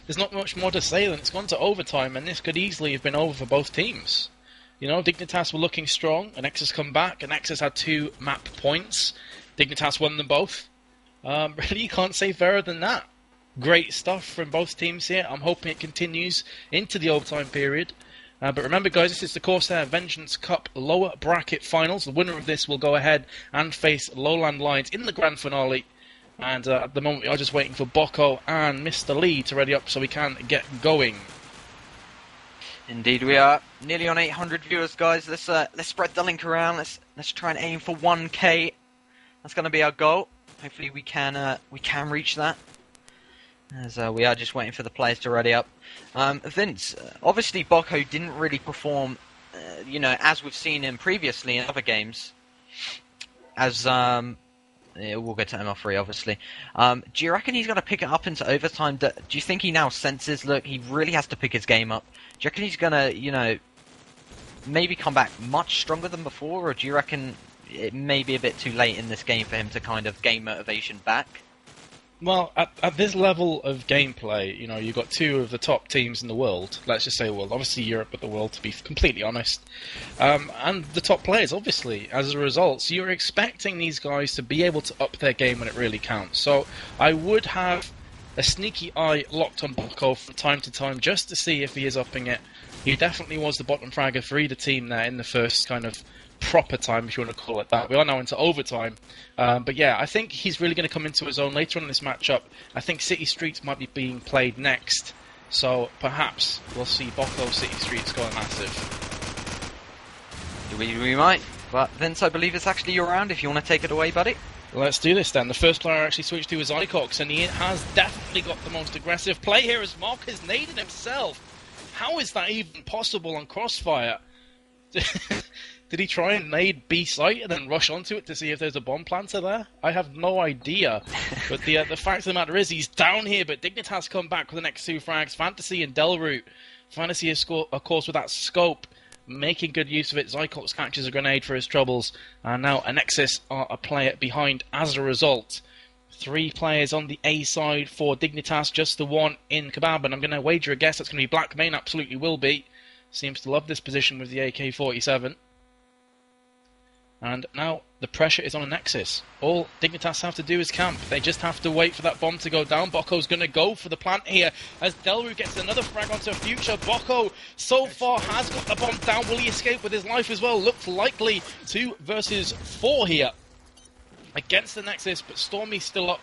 There's not much more to say than it's gone to overtime. And this could easily have been over for both teams. You know, Dignitas were looking strong. Anexis come back. Anexis had 2 map points. Dignitas won them both. Really, you can't say fairer than that. Great stuff from both teams here. I'm hoping it continues into the overtime period. But remember, guys, this is the Corsair Vengeance Cup lower bracket finals. The winner of this will go ahead and face Lowland Lions in the grand finale. And at the moment, we are just waiting for Bocco and Mr. Lee to ready up so we can get going. Indeed, we are nearly on 800 viewers, guys. Let's spread the link around. Let's try and aim for 1K. That's going to be our goal. Hopefully we can reach that. As we are just waiting for the players to ready up. Vince, obviously Bocco didn't really perform, as we've seen him previously in other games. As we'll get to ML3, obviously. Do you reckon he's going to pick it up into overtime? Do you think he now senses, look, he really has to pick his game up? Do you reckon he's going to, maybe come back much stronger than before? Or do you reckon it may be a bit too late in this game for him to kind of gain motivation back? Well, at this level of gameplay, you've got 2 of the top teams in the world. Let's just say world. Obviously Europe, but the world, to be completely honest. And the top players, obviously, as a result. So you're expecting these guys to be able to up their game when it really counts. So I would have a sneaky eye locked on Bocco from time to time just to see if he is upping it. He definitely was the bottom fragger for either team there in the first kind of proper time, if you want to call it that. We are now into overtime. But yeah, I think he's really going to come into his own later on in this matchup. I think City Streets might be being played next. So perhaps we'll see Bocco City Streets going massive. We might. But Vince, I believe it's actually your round if you want to take it away, buddy. Let's do this then. The first player actually switched to is Zycox, and he has definitely got the most aggressive play here as Mark has naded himself. How is that even possible on Crossfire? Did he try and nade B site and then rush onto it to see if there's a bomb planter there? I have no idea. But the fact of the matter is he's down here, but Dignitas come back with the next 2 frags. Fantasy and Delroot. Fantasy, of course, with that scope, making good use of it. Zycox catches a grenade for his troubles. And now Anexis are a player behind as a result. 3 players on the A side for Dignitas, just the 1 in Kebab. And I'm going to wager a guess that's going to be Blackmane, absolutely will be. Seems to love this position with the AK-47. And now the pressure is on Anexis. All Dignitas have to do is camp. They just have to wait for that bomb to go down. Bocco's going to go for the plant here as Delru gets another frag onto Future. Bocco so far has got the bomb down. Will he escape with his life as well? Looks likely 2 versus 4 here against Anexis, but Stormy's still up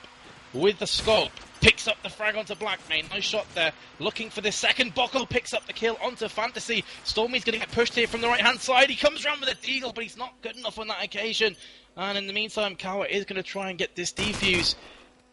with the scope. Picks up the frag onto Blackmane. Nice shot there. Looking for the second. Bocco picks up the kill onto Fantasy. Stormy's going to get pushed here from the right-hand side. He comes around with a deagle, but he's not good enough on that occasion. And in the meantime, Kawa is going to try and get this defuse.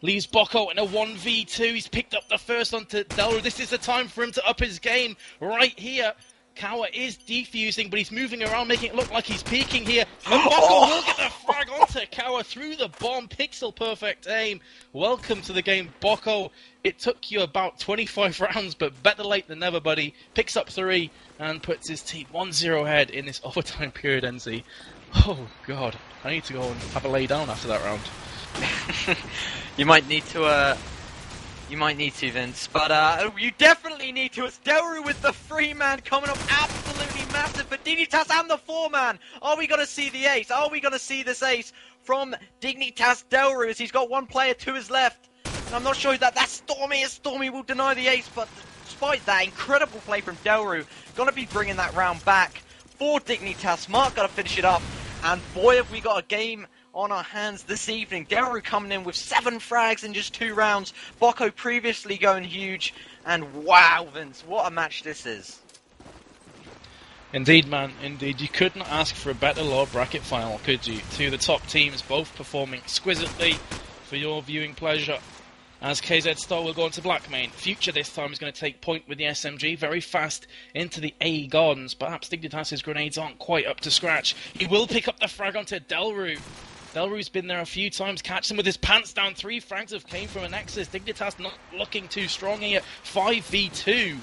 Leaves Bocco in a 1v2. He's picked up the first onto Delru. This is the time for him to up his game right here. Kawa is defusing, but he's moving around, making it look like he's peeking here. And Bocco will get the frag onto Kawa through the bomb. Pixel perfect aim. Welcome to the game, Bocco. It took you about 25 rounds, but better late than never, buddy. Picks up 3 and puts his team 1-0 ahead in this overtime period, NZ. Oh, God. I need to go and have a lay down after that round. You might need to, Vince, but you definitely need to. It's Delru with the 3-man coming up absolutely massive for Dignitas and the 4-man. Are we going to see the ace? Are we going to see this ace from Dignitas Delru as he's got 1 player to his left? And I'm not sure that that's Stormy, as Stormy will deny the ace, but despite that incredible play from Delru, going to be bringing that round back for Dignitas. Mark got to finish it up, and boy have we got a game on our hands this evening. Delru coming in with 7 frags in just 2 rounds. Bocco previously going huge. And wow, Vince, what a match this is. Indeed, man, indeed. You couldn't ask for a better lower bracket final, could you? 2 of the top teams both performing exquisitely for your viewing pleasure. As KZ Star will go on to Blackmane. Future this time is going to take point with the SMG. Very fast into the A Gardens. Perhaps Dignitas' grenades aren't quite up to scratch. He will pick up the frag onto Delru. Delru's been there a few times, catch him with his pants down. 3 frags have came from Anexis. Dignitas not looking too strong here. 5v2.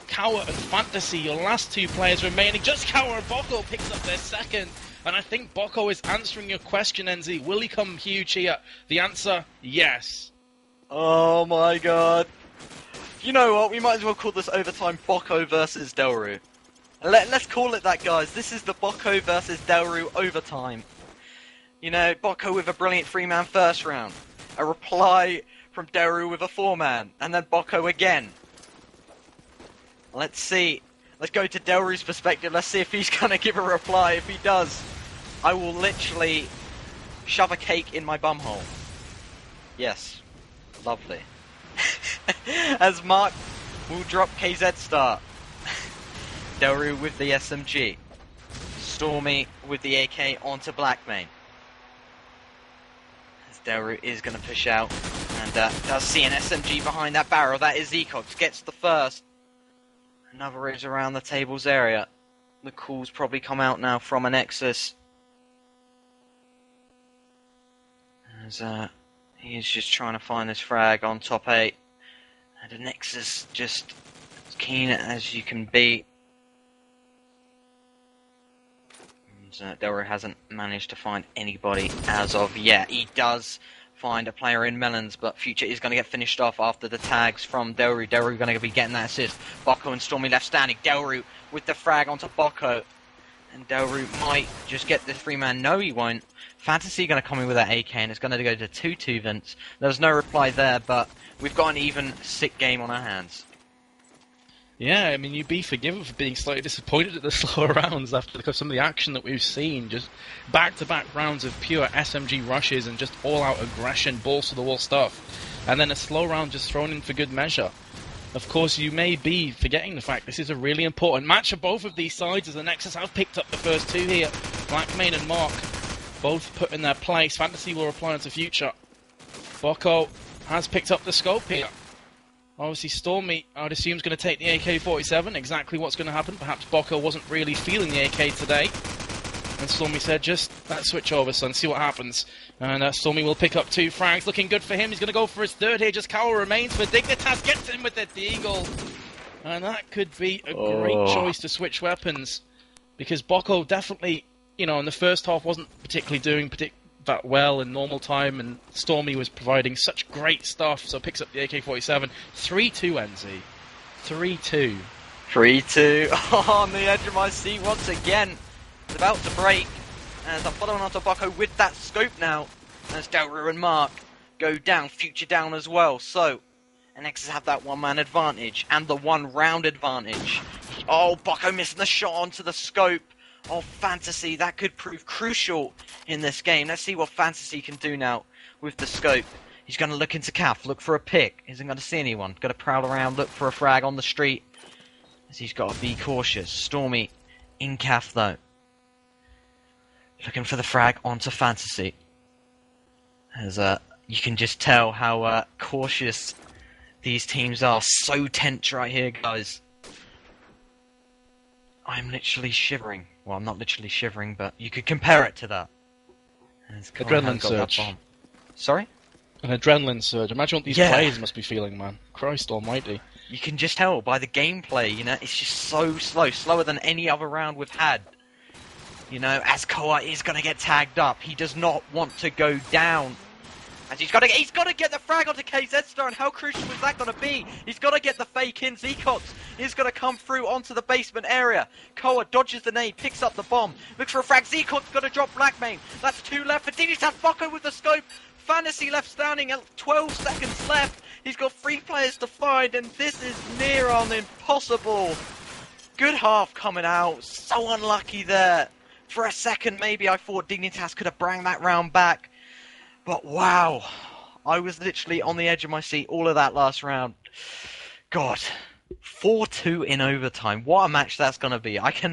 Kawa and Fantasy, your last 2 players remaining. Just Kawa and Bocco picks up their second. And I think Bocco is answering your question, NZ. Will he come huge here? The answer, yes. Oh my god. You know what? We might as well call this overtime Bocco versus Delru. Let's call it that, guys. This is the Bocco versus Delru overtime. You know, Bocco with a brilliant 3-man first round. A reply from Delru with a 4-man. And then Bocco again. Let's see. Let's go to Delru's perspective. Let's see if he's going to give a reply. If he does, I will literally shove a cake in my bumhole. Yes. Lovely. As Mark will drop KZ Star. Delru with the SMG. Stormy with the AK onto Blackmane. Delru is going to push out, and does see an SMG behind that barrel. That is Ecox, gets the first. Another is around the tables area. The calls probably come out now from Anexis. As he is just trying to find this frag on top 8. And Anexis just as keen as you can be. Delru hasn't managed to find anybody as of yet. He does find a player in Melons, but Future is going to get finished off after the tags from Delru. Delru going to be getting that assist. Bocco and Stormy left standing. Delru with the frag onto Bocco. And Delru might just get this 3-man. No, he won't. Fantasy going to come in with that AK, and it's going to go to 2-2 Vince. There's no reply there, but we've got an even sick game on our hands. Yeah, I mean, you'd be forgiven for being slightly disappointed at the slower rounds after some of the action that we've seen. Just back-to-back rounds of pure SMG rushes and just all-out aggression, balls-to-the-wall stuff. And then a slow round just thrown in for good measure. Of course, you may be forgetting the fact this is a really important match for both of these sides, as the Nexus have picked up the first 2 here. Blackmane and Mark both put in their place. Fantasy will reply into Future. Bocco has picked up the scope here. Obviously, Stormy, I would assume, is going to take the AK-47. Exactly what's going to happen. Perhaps Bocco wasn't really feeling the AK today. And Stormy said, just, let's switch over, son, see what happens. And Stormy will pick up 2 frags. Looking good for him. He's going to go for his 3rd here. Just Kawa remains for Dignitas. Gets him with the deagle. And that could be a great choice to switch weapons. Because Bocco definitely, you know, in the first half wasn't particularly doing that well in normal time, and Stormy was providing such great stuff, so picks up the AK-47. 3-2 NZ. 3-2. 3-2. Oh, on the edge of my seat once again. It's about to break. as I'm following onto Bucko with that scope now. As Delru and Mark go down, Future down as well. So, Anexis have that one-man advantage and the one-round advantage. Oh, Bucko missing the shot onto the scope. Oh, Fantasy, that could prove crucial in this game. Let's see what Fantasy can do now with the scope. He's going to look into Calf, look for a pick. Isn't going to see anyone. Got to prowl around, look for a frag on the street. As he's got to be cautious. Stormy in Calf, though. Looking for the frag onto Fantasy. As you can just tell how cautious these teams are. So tense right here, guys. I'm literally shivering. Well, I'm not literally shivering, but you could compare it to that. Adrenaline surge. Sorry? An adrenaline surge. Imagine what these players must be feeling, man. Christ almighty. You can just tell by the gameplay, you know, it's just so slow. Slower than any other round we've had. You know, as Koa is going to get tagged up. He does not want to go down. And he's got to get the frag onto KZ Star, and how crucial is that going to be? He's got to get the fake in. Zecox is going to come through onto the basement area. Koa dodges the nade, picks up the bomb, looks for a frag. Zecox going to drop Blackmane. That's 2 left for Dignitas. Bucko with the scope. Fantasy left standing at 12 seconds left. He's got 3 players to find, and this is near on impossible. Good half coming out. So unlucky there. For a second, maybe I thought Dignitas could have brought that round back. But wow, I was literally on the edge of my seat all of that last round. God, 4-2 in overtime. What a match that's going to be. I can